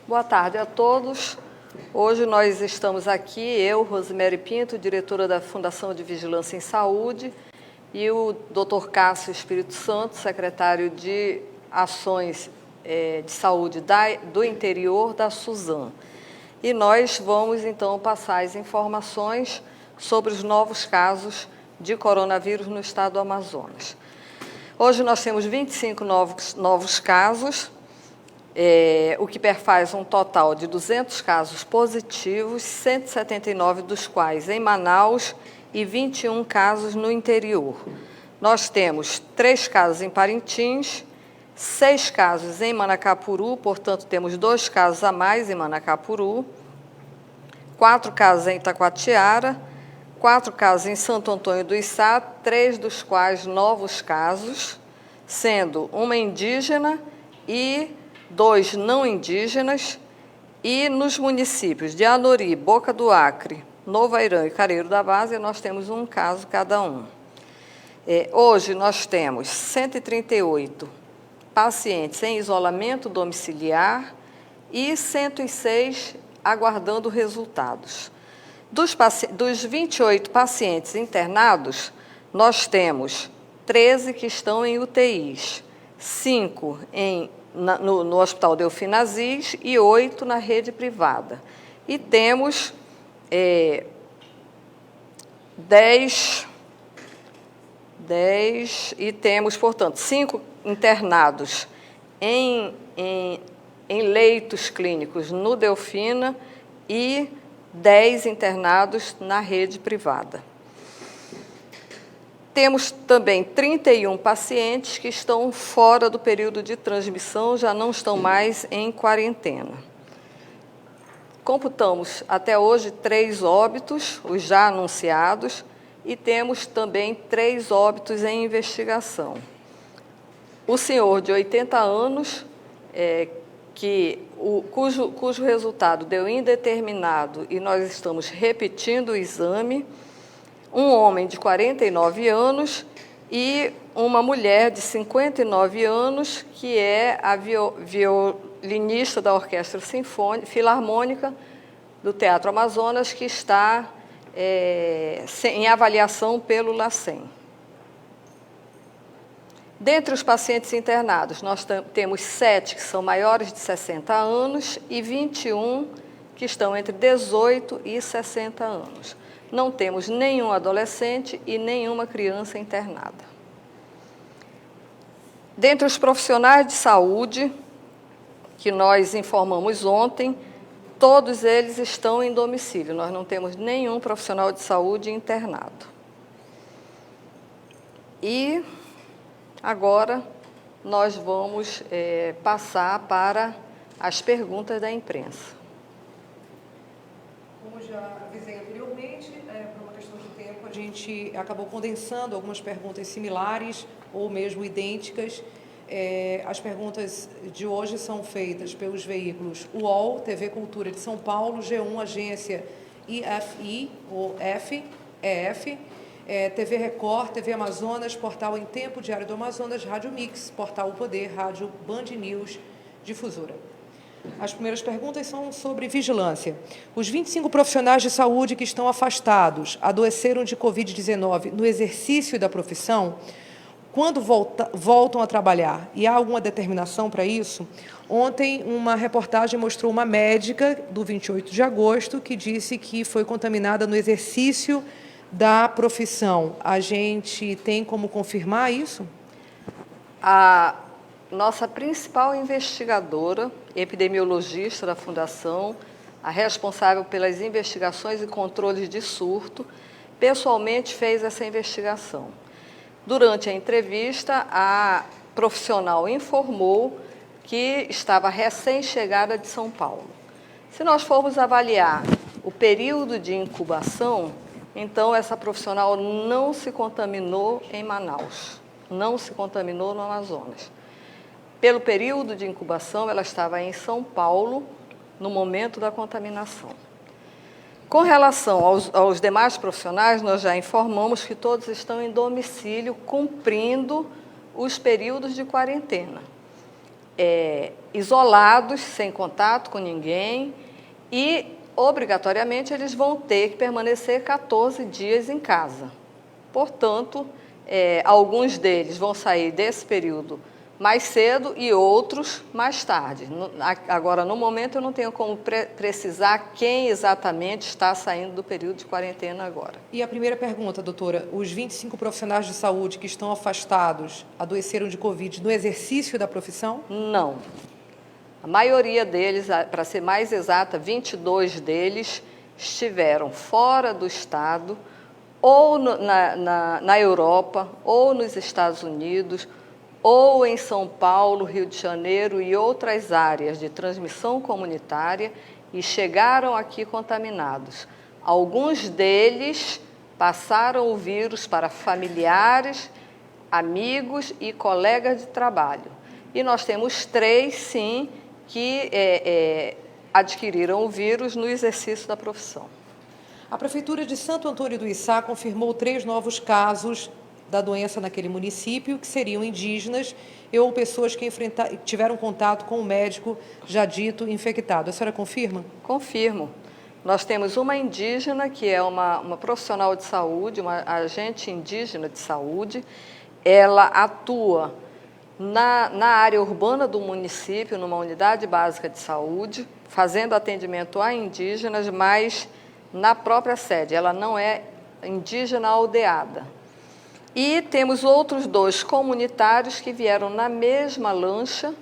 Boa tarde a todos. Hoje nós estamos aqui, eu, Rosemary Pinto, diretora da Fundação de Vigilância em Saúde, e o Dr. Cássio Espírito Santo, secretário de Ações de Saúde do Interior da Suzam. E nós vamos, então, passar as informações sobre os novos casos de coronavírus no estado do Amazonas. Hoje nós temos 25 novos casos, o que perfaz um total de 200 casos positivos, 179 dos quais em Manaus e 21 casos no interior. Nós temos 3 casos em Parintins, 6 casos em Manacapuru, portanto, temos 2 casos a mais em Manacapuru, 4 casos em Itacoatiara, 4 casos em Santo Antônio do Içá, 3 dos quais novos casos, sendo uma indígena e 2 não indígenas, e nos municípios de Anori, Boca do Acre, Novo Airã e Careiro da Várzea, nós temos um caso cada um. Hoje nós temos 138 pacientes em isolamento domiciliar e 106 aguardando resultados. Dos 28 pacientes internados, nós temos 13 que estão em UTIs, 5 no Hospital Delfim Aziz e 8 na rede privada. E temos 10 e temos, portanto, 5 internados em leitos clínicos no Delfina e 10 internados na rede privada. Temos também 31 pacientes que estão fora do período de transmissão, já não estão mais em quarentena. Computamos até hoje 3 óbitos, os já anunciados, e temos também 3 óbitos em investigação. O senhor de 80 anos, cujo resultado deu indeterminado e nós estamos repetindo o exame, um homem de 49 anos e uma mulher de 59 anos, que é a violinista da Orquestra Filarmônica do Teatro Amazonas, que está em avaliação pelo LACEN. Dentre os pacientes internados, nós temos 7 que são maiores de 60 anos e 21 que estão entre 18 e 60 anos. Não temos nenhum adolescente e nenhuma criança internada. Dentre os profissionais de saúde que nós informamos ontem, todos eles estão em domicílio. Nós não temos nenhum profissional de saúde internado. E agora nós vamos passar para as perguntas da imprensa. Como já avisei anteriormente, por uma questão de tempo, a gente acabou condensando algumas perguntas similares ou mesmo idênticas. As perguntas de hoje são feitas pelos veículos UOL, TV Cultura de São Paulo, G1, Agência IFI, ou EF, TV Record, TV Amazonas, Portal Em Tempo, Diário do Amazonas, Rádio Mix, Portal O Poder, Rádio Band News, Difusora. As primeiras perguntas são sobre vigilância. Os 25 profissionais de saúde que estão afastados, adoeceram de Covid-19 no exercício da profissão, quando voltam a trabalhar? E há alguma determinação para isso? Ontem, uma reportagem mostrou uma médica do 28 de agosto que disse que foi contaminada no exercício da profissão. A gente tem como confirmar isso? A nossa principal investigadora, epidemiologista da Fundação, a responsável pelas investigações e controles de surto, pessoalmente fez essa investigação. Durante a entrevista, a profissional informou que estava recém-chegada de São Paulo. Se nós formos avaliar o período de incubação, então essa profissional não se contaminou em Manaus, não se contaminou no Amazonas. Pelo período de incubação, ela estava em São Paulo no momento da contaminação. Com relação aos demais profissionais, nós já informamos que todos estão em domicílio, cumprindo os períodos de quarentena. isolados, sem contato com ninguém, e, obrigatoriamente, eles vão ter que permanecer 14 dias em casa. Portanto, alguns deles vão sair desse período mais cedo e outros mais tarde. Agora, no momento, eu não tenho como precisar quem exatamente está saindo do período de quarentena agora. E a primeira pergunta, doutora, os 25 profissionais de saúde que estão afastados adoeceram de Covid no exercício da profissão? Não. A maioria deles, para ser mais exata, 22 deles estiveram fora do estado, ou na Europa, ou nos Estados Unidos, ou em São Paulo, Rio de Janeiro e outras áreas de transmissão comunitária, e chegaram aqui contaminados. Alguns deles passaram o vírus para familiares, amigos e colegas de trabalho. E nós temos 3, sim, que adquiriram o vírus no exercício da profissão. A Prefeitura de Santo Antônio do Içá confirmou 3 novos casos da doença naquele município, que seriam indígenas ou pessoas que tiveram contato com o médico já dito infectado. A senhora confirma? Confirmo. Nós temos uma indígena, que é uma profissional de saúde, uma agente indígena de saúde. Ela atua na área urbana do município, numa unidade básica de saúde, fazendo atendimento a indígenas, mas na própria sede. Ela não é indígena aldeada. E temos outros 2 comunitários que vieram na mesma lancha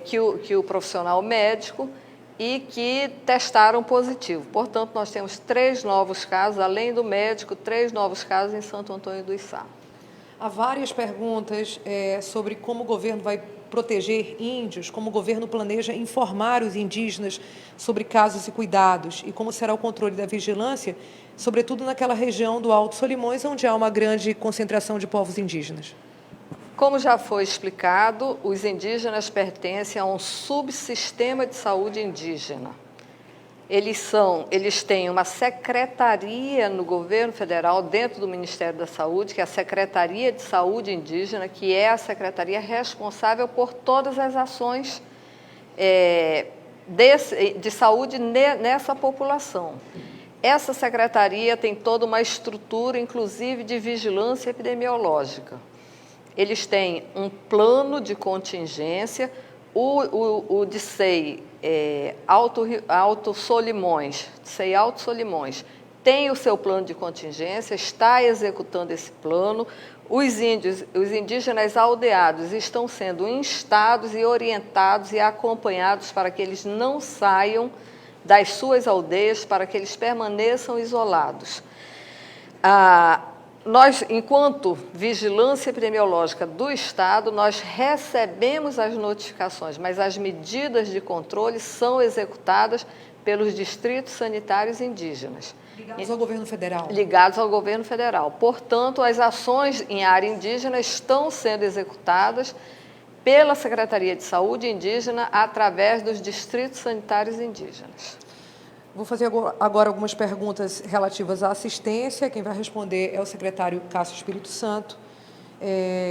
que o profissional médico e que testaram positivo. Portanto, nós temos 3 novos casos, além do médico, 3 novos casos em Santo Antônio do Içá. Há várias perguntas sobre como o governo vai proteger índios, como o governo planeja informar os indígenas sobre casos e cuidados e como será o controle da vigilância, sobretudo naquela região do Alto Solimões, onde há uma grande concentração de povos indígenas. Como já foi explicado, os indígenas pertencem a um subsistema de saúde indígena. Eles têm uma secretaria no governo federal, dentro do Ministério da Saúde, que é a Secretaria de Saúde Indígena, que é a secretaria responsável por todas as ações de saúde nessa população. Essa secretaria tem toda uma estrutura, inclusive, de vigilância epidemiológica. Eles têm um plano de contingência. O DICEI Alto Solimões, DICEI Alto Solimões, tem o seu plano de contingência, está executando esse plano. Os indígenas aldeados estão sendo instados e orientados e acompanhados para que eles não saiam das suas aldeias, para que eles permaneçam isolados. Nós, enquanto vigilância epidemiológica do Estado, nós recebemos as notificações, mas as medidas de controle são executadas pelos distritos sanitários indígenas. Ligados ao governo federal. Ligados ao governo federal. Portanto, as ações em área indígena estão sendo executadas pela Secretaria de Saúde Indígena através dos distritos sanitários indígenas. Vou fazer agora algumas perguntas relativas à assistência. Quem vai responder é o secretário Cássio Espírito Santo,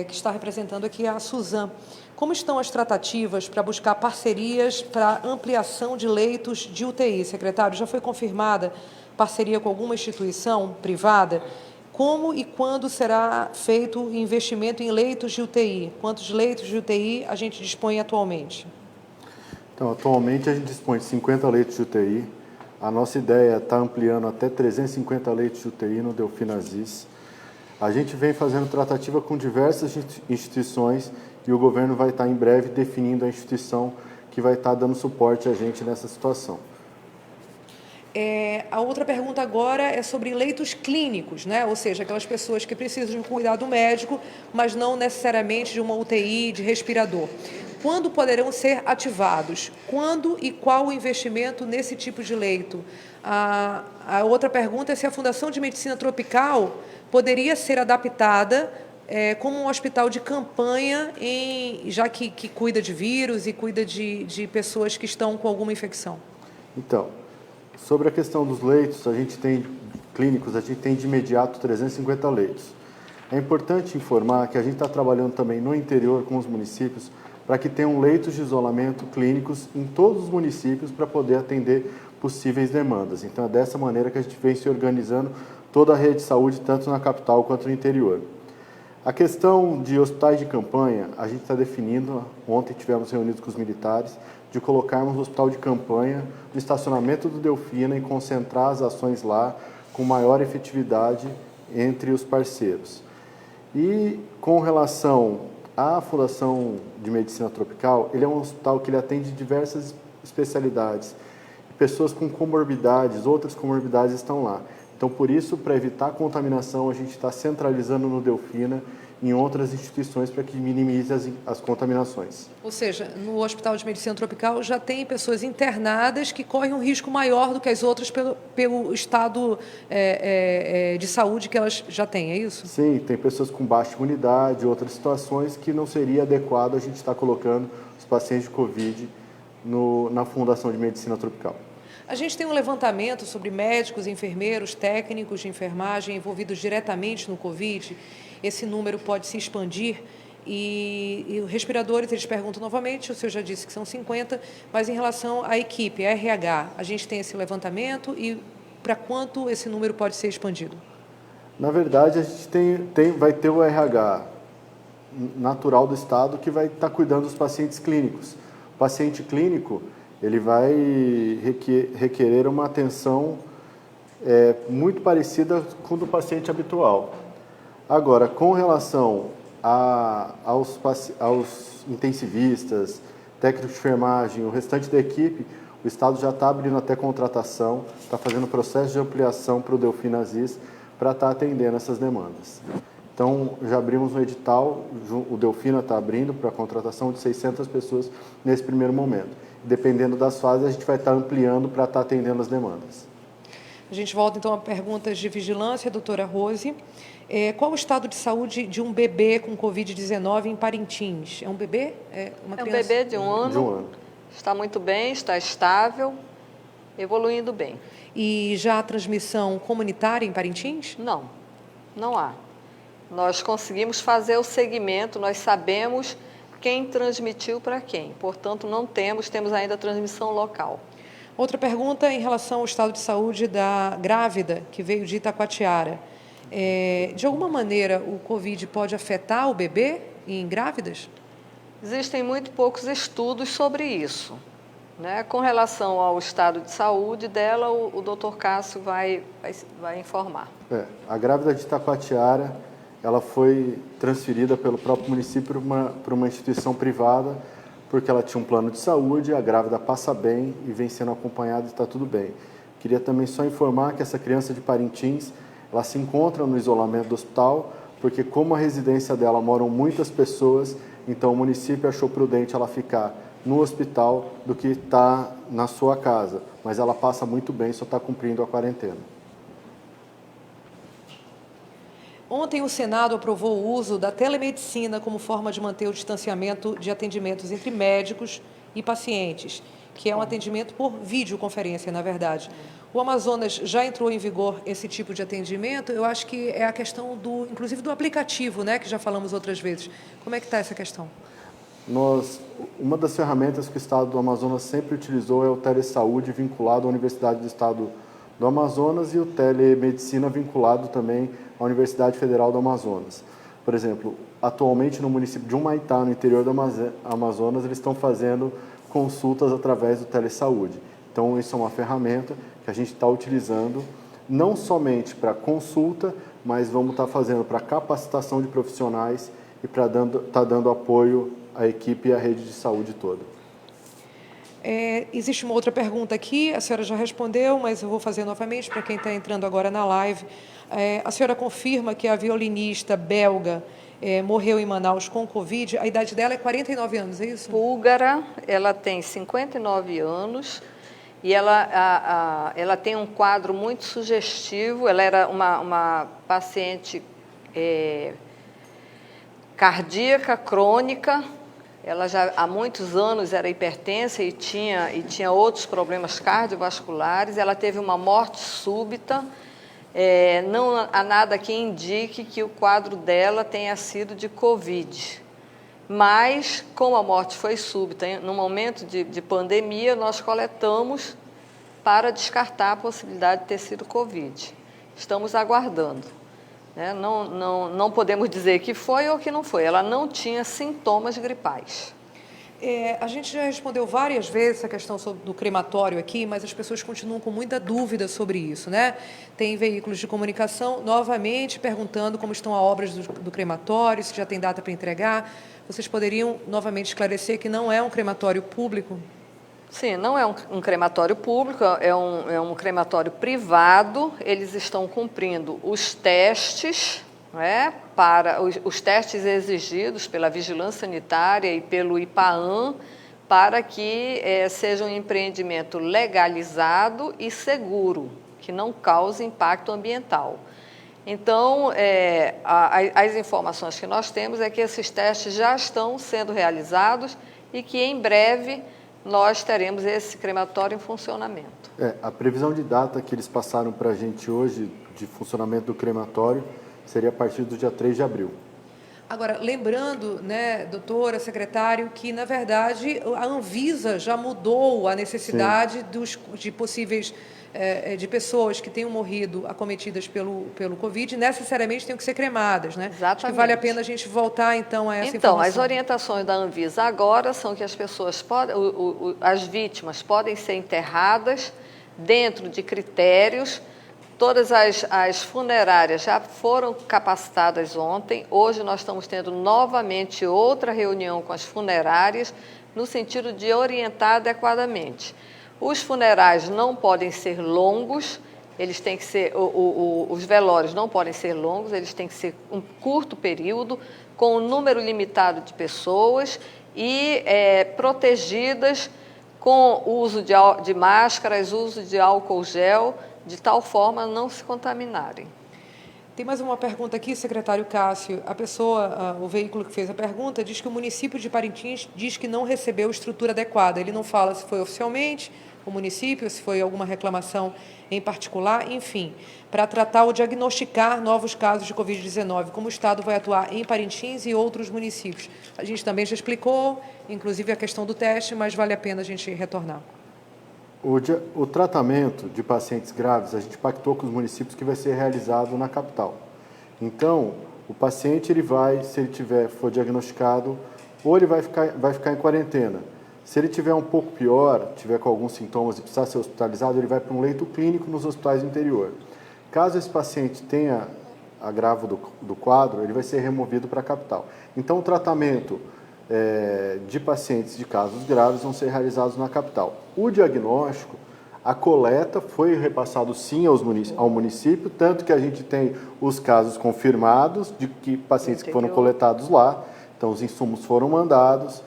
que está representando aqui a Suzan. Como estão as tratativas para buscar parcerias para ampliação de leitos de UTI? Secretário, já foi confirmada parceria com alguma instituição privada? Como e quando será feito o investimento em leitos de UTI? Quantos leitos de UTI a gente dispõe atualmente? Então, atualmente a gente dispõe de 50 leitos de UTI. A nossa ideia é estar ampliando até 350 leitos de UTI no Delfim Aziz. A gente vem fazendo tratativa com diversas instituições e o governo vai estar em breve definindo a instituição que vai estar dando suporte a gente nessa situação. A outra pergunta agora é sobre leitos clínicos, né? Ou seja, aquelas pessoas que precisam de um cuidado médico, mas não necessariamente de uma UTI, de respirador. Quando poderão ser ativados? Quando e qual o investimento nesse tipo de leito? A outra pergunta é se a Fundação de Medicina Tropical poderia ser adaptada como um hospital de campanha, já que cuida de vírus e cuida de pessoas que estão com alguma infecção. Então, sobre a questão dos leitos, a gente tem clínicos, a gente tem de imediato 350 leitos. É importante informar que a gente está trabalhando também no interior com os municípios para que tenham leitos de isolamento clínicos em todos os municípios para poder atender possíveis demandas. Então, é dessa maneira que a gente vem se organizando toda a rede de saúde, tanto na capital quanto no interior. A questão de hospitais de campanha, a gente está definindo, ontem tivemos reunidos com os militares, de colocarmos o hospital de campanha no estacionamento do Delfina e concentrar as ações lá com maior efetividade entre os parceiros. E com relação à Fundação de Medicina Tropical, ele é um hospital que ele atende diversas especialidades. Pessoas com comorbidades, outras comorbidades estão lá. Então, por isso, para evitar a contaminação, a gente está centralizando no Delfina em outras instituições para que minimize as contaminações. Ou seja, no Hospital de Medicina Tropical já tem pessoas internadas que correm um risco maior do que as outras pelo estado de saúde que elas já têm, é isso? Sim, tem pessoas com baixa imunidade, outras situações que não seria adequado a gente estar colocando os pacientes de Covid na Fundação de Medicina Tropical. A gente tem um levantamento sobre médicos, enfermeiros, técnicos de enfermagem envolvidos diretamente no Covid. Esse número pode se expandir e os respiradores, eles perguntam novamente, o senhor já disse que são 50, mas em relação à equipe, a RH, a gente tem esse levantamento e para quanto esse número pode ser expandido? Na verdade, a gente vai ter o RH natural do Estado que vai estar cuidando dos pacientes clínicos. O paciente clínico, ele vai requerer uma atenção muito parecida com a do paciente habitual. Agora, com relação aos intensivistas, técnicos de enfermagem, o restante da equipe, o Estado já está abrindo até contratação, está fazendo processo de ampliação para o Delfina Aziz para estar atendendo essas demandas. Então, já abrimos um edital, o Delfina está abrindo para a contratação de 600 pessoas nesse primeiro momento. Dependendo das fases, a gente vai estar ampliando para estar atendendo as demandas. A gente volta, então, a perguntas de vigilância, doutora Rose. Qual o estado de saúde de um bebê com Covid-19 em Parintins? É um bebê? Uma criança? Um bebê de um ano. De um ano. Está muito bem, está estável, evoluindo bem. E já há transmissão comunitária em Parintins? Não, não há. Nós conseguimos fazer o segmento, nós sabemos quem transmitiu para quem. Portanto, temos ainda transmissão local. Outra pergunta em relação ao estado de saúde da grávida que veio de Itacoatiara. De alguma maneira, o Covid pode afetar o bebê em grávidas? Existem muito poucos estudos sobre isso, né? Com relação ao estado de saúde dela, o Dr. Cássio vai informar. A grávida de Itacoatiara, ela foi transferida pelo próprio município para uma instituição privada, porque ela tinha um plano de saúde, a grávida passa bem e vem sendo acompanhada e está tudo bem. Queria também só informar que essa criança de Parintins, ela se encontra no isolamento do hospital, porque como a residência dela moram muitas pessoas, então o município achou prudente ela ficar no hospital do que estar na sua casa. Mas ela passa muito bem, só está cumprindo a quarentena. Ontem o Senado aprovou o uso da telemedicina como forma de manter o distanciamento de atendimentos entre médicos e pacientes, que é um atendimento por videoconferência, na verdade. O Amazonas já entrou em vigor esse tipo de atendimento. Eu acho que é a questão inclusive do aplicativo, né, que já falamos outras vezes. Como é que está essa questão? Uma das ferramentas que o Estado do Amazonas sempre utilizou é o telesaúde vinculado à Universidade do Estado do Amazonas e o telemedicina vinculado também à Universidade Federal do Amazonas. Por exemplo, atualmente no município de Humaitá, no interior do Amazonas, eles estão fazendo consultas através do telesaúde. Então, isso é uma ferramenta que a gente está utilizando, não somente para consulta, mas vamos estar fazendo para capacitação de profissionais e para estar dando apoio à equipe e à rede de saúde toda. Existe uma outra pergunta aqui, a senhora já respondeu, mas eu vou fazer novamente para quem está entrando agora na live. A senhora confirma que a violinista belga morreu em Manaus com Covid, a idade dela é 49 anos, é isso? Búlgara, ela tem 59 anos e ela tem um quadro muito sugestivo. Ela era uma paciente cardíaca crônica. Ela já há muitos anos era hipertensa e tinha outros problemas cardiovasculares. Ela teve uma morte súbita. Não há nada que indique que o quadro dela tenha sido de Covid. Mas, como a morte foi súbita, no momento de pandemia, nós coletamos para descartar a possibilidade de ter sido Covid. Estamos aguardando. Né? Não podemos dizer que foi ou que não foi. Ela não tinha sintomas gripais. A gente já respondeu várias vezes a questão do crematório aqui, mas as pessoas continuam com muita dúvida sobre isso, né? Tem veículos de comunicação novamente perguntando como estão as obras do crematório, se já tem data para entregar. Vocês poderiam novamente esclarecer que não é um crematório público? Sim, não é um crematório público, é um crematório privado. Eles estão cumprindo os testes, né, para os testes exigidos pela Vigilância Sanitária e pelo IPAAM, para que seja um empreendimento legalizado e seguro, que não cause impacto ambiental. Então, as informações que nós temos é que esses testes já estão sendo realizados e que, em breve, nós teremos esse crematório em funcionamento. A previsão de data que eles passaram para a gente hoje, de funcionamento do crematório, seria a partir do dia 3 de abril. Agora, lembrando, né, doutora, secretário, que, na verdade, a Anvisa já mudou a necessidade de possíveis de pessoas que tenham morrido acometidas pelo Covid, necessariamente tenham que ser cremadas, né? Exatamente. Acho que vale a pena a gente voltar, então, a essa informação. informação. As orientações da Anvisa agora são que as pessoas as vítimas podem ser enterradas dentro de critérios. Todas as funerárias já foram capacitadas ontem. Hoje nós estamos tendo novamente outra reunião com as funerárias no sentido de orientar adequadamente. Os funerais não podem ser longos, eles têm que ser, os velórios não podem ser longos, eles têm que ser um curto período, com um número limitado de pessoas e protegidas com o uso de máscaras, uso de álcool gel, de tal forma a não se contaminarem. Tem mais uma pergunta aqui, secretário Cássio. O veículo que fez a pergunta, diz que o município de Parintins diz que não recebeu estrutura adequada. Ele não fala se foi oficialmente o município, se foi alguma reclamação em particular, enfim, para tratar ou diagnosticar novos casos de Covid-19. Como o Estado vai atuar em Parintins e outros municípios? A gente também já explicou, inclusive a questão do teste, mas vale a pena a gente retornar. O tratamento de pacientes graves, a gente pactou com os municípios que vai ser realizado na capital. Então, o paciente, se ele for diagnosticado, ou ele vai ficar em quarentena. Se ele tiver um pouco pior, tiver com alguns sintomas e precisar ser hospitalizado, ele vai para um leito clínico nos hospitais do interior. Caso esse paciente tenha agravo do quadro, ele vai ser removido para a capital. Então, o tratamento de pacientes de casos graves vão ser realizados na capital. O diagnóstico, a coleta foi repassado sim ao município, tanto que a gente tem os casos confirmados de que pacientes que foram coletados lá, então os insumos foram mandados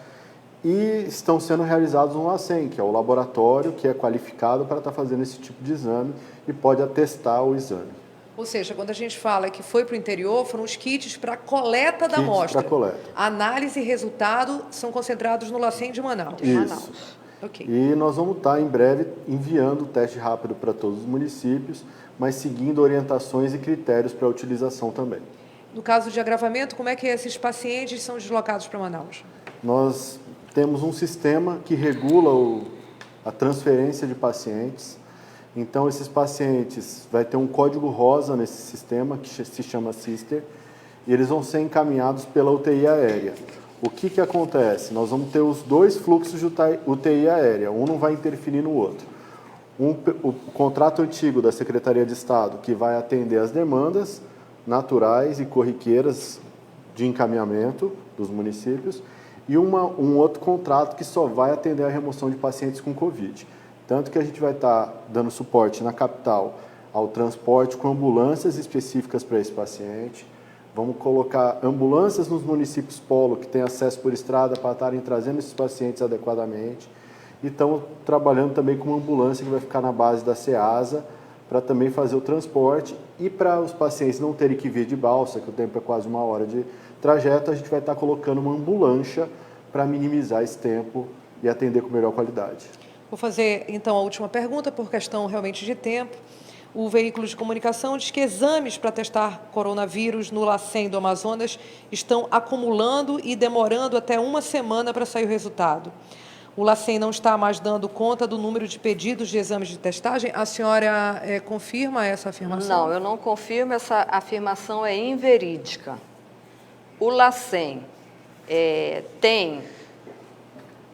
e estão sendo realizados no LACEN, que é o laboratório que é qualificado para estar fazendo esse tipo de exame e pode atestar o exame. Ou seja, quando a gente fala que foi para o interior, foram os kits para a coleta da amostra. Para coleta. Análise e resultado são concentrados no LACEN de Manaus. Isso. Okay. E nós vamos estar, em breve, enviando o teste rápido para todos os municípios, mas seguindo orientações e critérios para a utilização também. No caso de agravamento, como é que esses pacientes são deslocados para Manaus? Nós temos um sistema que regula a transferência de pacientes. Então, esses pacientes, vai ter um código rosa nesse sistema, que se chama Sister, e eles vão ser encaminhados pela UTI aérea. O que acontece? Nós vamos ter os dois fluxos de UTI aérea, um não vai interferir no outro. O contrato antigo da Secretaria de Estado, que vai atender as demandas naturais e corriqueiras de encaminhamento dos municípios, e um outro contrato que só vai atender a remoção de pacientes com Covid. Tanto que a gente vai estar dando suporte na capital ao transporte com ambulâncias específicas para esse paciente. Vamos colocar ambulâncias nos municípios polo que têm acesso por estrada para estarem trazendo esses pacientes adequadamente. E estamos trabalhando também com uma ambulância que vai ficar na base da SEASA para também fazer o transporte. E para os pacientes não terem que vir de balsa, que o tempo é quase 1 hora de trajeto, a gente vai estar colocando uma ambulância para minimizar esse tempo e atender com melhor qualidade. Vou fazer, então, a última pergunta, por questão realmente de tempo. o veículo de comunicação diz que exames para testar coronavírus no LACEN do Amazonas estão acumulando e demorando até uma semana para sair o resultado. O LACEN não está mais dando conta do número de pedidos de exames de testagem? A senhora confirma essa afirmação? Não, eu não confirmo, essa afirmação é inverídica. O LACEN tem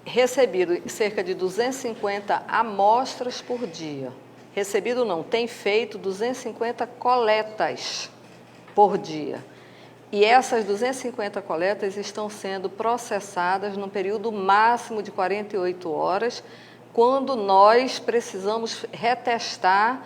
recebido cerca de 250 amostras por dia. Recebido não, tem feito 250 coletas por dia. E essas 250 coletas estão sendo processadas num período máximo de 48 horas, quando nós precisamos retestar,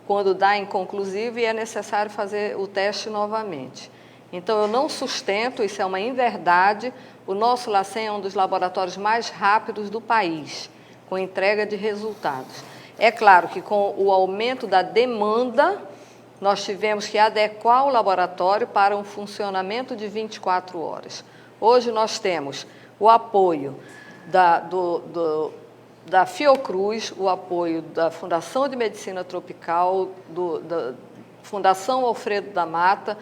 quando dá inconclusivo e é necessário fazer o teste novamente. Então, eu não sustento, isso é uma inverdade, o nosso LACEN é um dos laboratórios mais rápidos do país, com entrega de resultados. É claro que com o aumento da demanda, nós tivemos que adequar o laboratório para um funcionamento de 24 horas. Hoje nós temos o apoio da Fiocruz, o apoio da Fundação de Medicina Tropical, da Fundação Alfredo da Mata,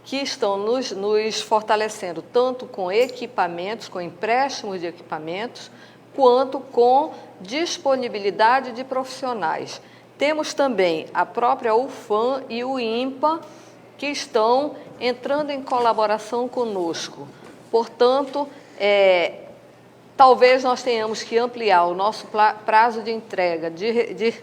que estão nos fortalecendo tanto com equipamentos, com empréstimos de equipamentos, quanto com disponibilidade de profissionais. Temos também a própria UFAM e o INPA, que estão entrando em colaboração conosco. Portanto, talvez nós tenhamos que ampliar o nosso prazo de entrega de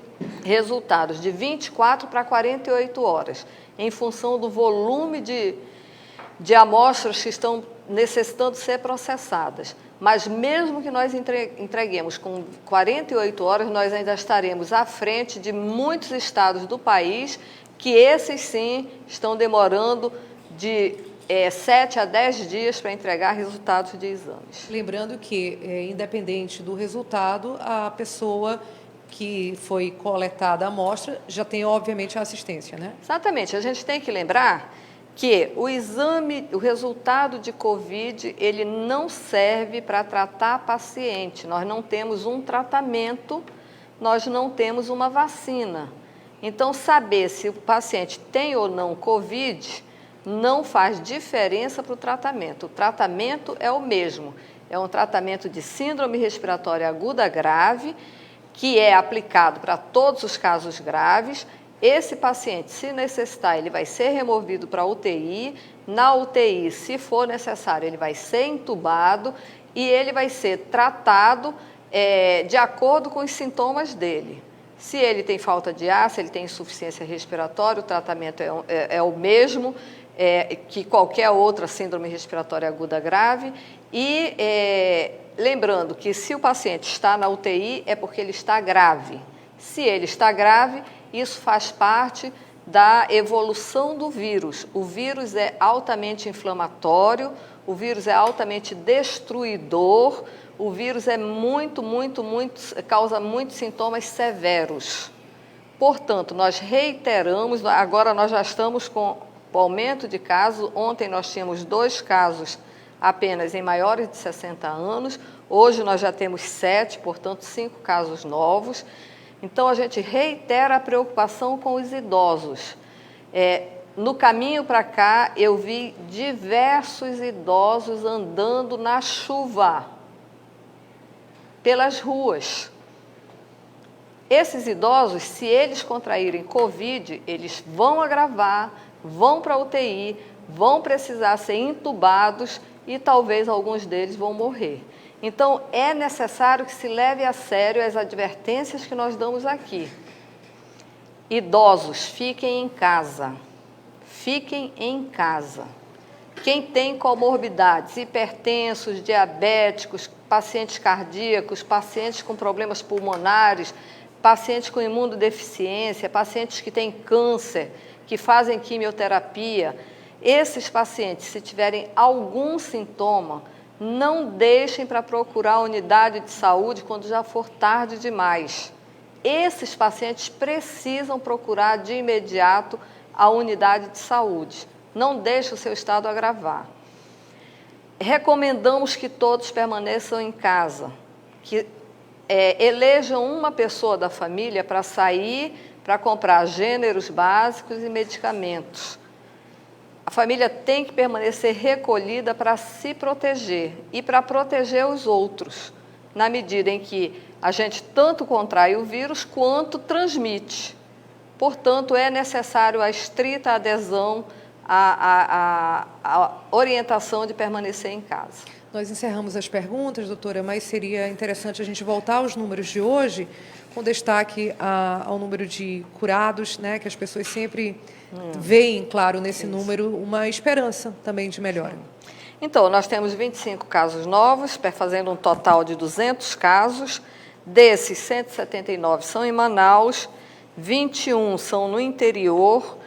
resultados de 24 para 48 horas, em função do volume de amostras que estão necessitando ser processadas. Mas mesmo que nós entreguemos com 48 horas, nós ainda estaremos à frente de muitos estados do país, que esses sim estão demorando de 7 a 10 dias para entregar resultados de exames. Lembrando que, independente do resultado, a pessoa que foi coletada a amostra já tem, obviamente, a assistência, né? Exatamente. A gente tem que lembrar que o exame, o resultado de COVID, ele não serve para tratar paciente. Nós não temos um tratamento, nós não temos uma vacina. Então, saber se o paciente tem ou não COVID não faz diferença para o tratamento. O tratamento é o mesmo. É um tratamento de síndrome respiratória aguda grave, que é aplicado para todos os casos graves. Esse paciente, se necessitar, ele vai ser removido para a UTI. Na UTI, se for necessário, ele vai ser entubado e ele vai ser tratado de acordo com os sintomas dele. Se ele tem falta de ar, se ele tem insuficiência respiratória, o tratamento é o mesmo que qualquer outra síndrome respiratória aguda grave. E lembrando que se o paciente está na UTI, é porque ele está grave. Se ele está grave, isso faz parte da evolução do vírus. O vírus é altamente inflamatório, o vírus é altamente destruidor, o vírus causa muitos sintomas severos. Portanto, nós reiteramos, agora nós já estamos com o aumento de casos. Ontem nós tínhamos 2 casos apenas em maiores de 60 anos, hoje nós já temos 7, portanto 5 casos novos. Então, a gente reitera a preocupação com os idosos. No caminho para cá, eu vi diversos idosos andando na chuva, pelas ruas. Esses idosos, se eles contraírem COVID, eles vão agravar, vão para a UTI, vão precisar ser entubados e talvez alguns deles vão morrer. Então, é necessário que se leve a sério as advertências que nós damos aqui. Idosos, fiquem em casa. Fiquem em casa. Quem tem comorbidades, hipertensos, diabéticos, pacientes cardíacos, pacientes com problemas pulmonares, pacientes com imunodeficiência, pacientes que têm câncer, que fazem quimioterapia, esses pacientes, se tiverem algum sintoma, não deixem para procurar a unidade de saúde quando já for tarde demais. Esses pacientes precisam procurar de imediato a unidade de saúde. Não deixe o seu estado agravar. Recomendamos que todos permaneçam em casa, que elejam uma pessoa da família para sair, para comprar gêneros básicos e medicamentos. A família tem que permanecer recolhida para se proteger e para proteger os outros, na medida em que a gente tanto contrai o vírus quanto transmite. Portanto, é necessário a estrita adesão à orientação de permanecer em casa. Nós encerramos as perguntas, doutora, mas seria interessante a gente voltar aos números de hoje, com destaque ao número de curados, né, que as pessoas sempre veem, claro, nesse número, uma esperança também de melhora. Então, nós temos 25 casos novos, fazendo um total de 200 casos. Desses, 179 são em Manaus, 21 são no interior.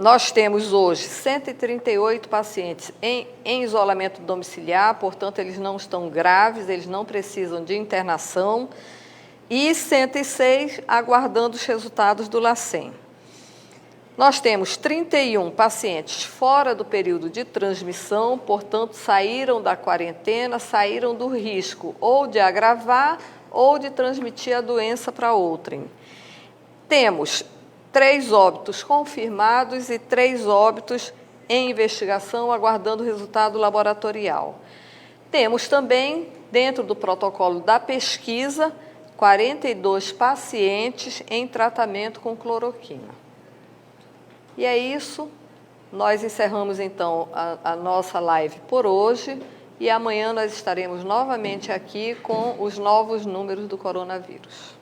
Nós temos hoje 138 pacientes em isolamento domiciliar, portanto, eles não estão graves, eles não precisam de internação, e 106 aguardando os resultados do LACEN. Nós temos 31 pacientes fora do período de transmissão, portanto, saíram da quarentena, saíram do risco ou de agravar ou de transmitir a doença para outrem. Temos 3 óbitos confirmados e 3 óbitos em investigação, aguardando o resultado laboratorial. Temos também, dentro do protocolo da pesquisa, 42 pacientes em tratamento com cloroquina. E é isso, nós encerramos então a nossa live por hoje e amanhã nós estaremos novamente aqui com os novos números do coronavírus.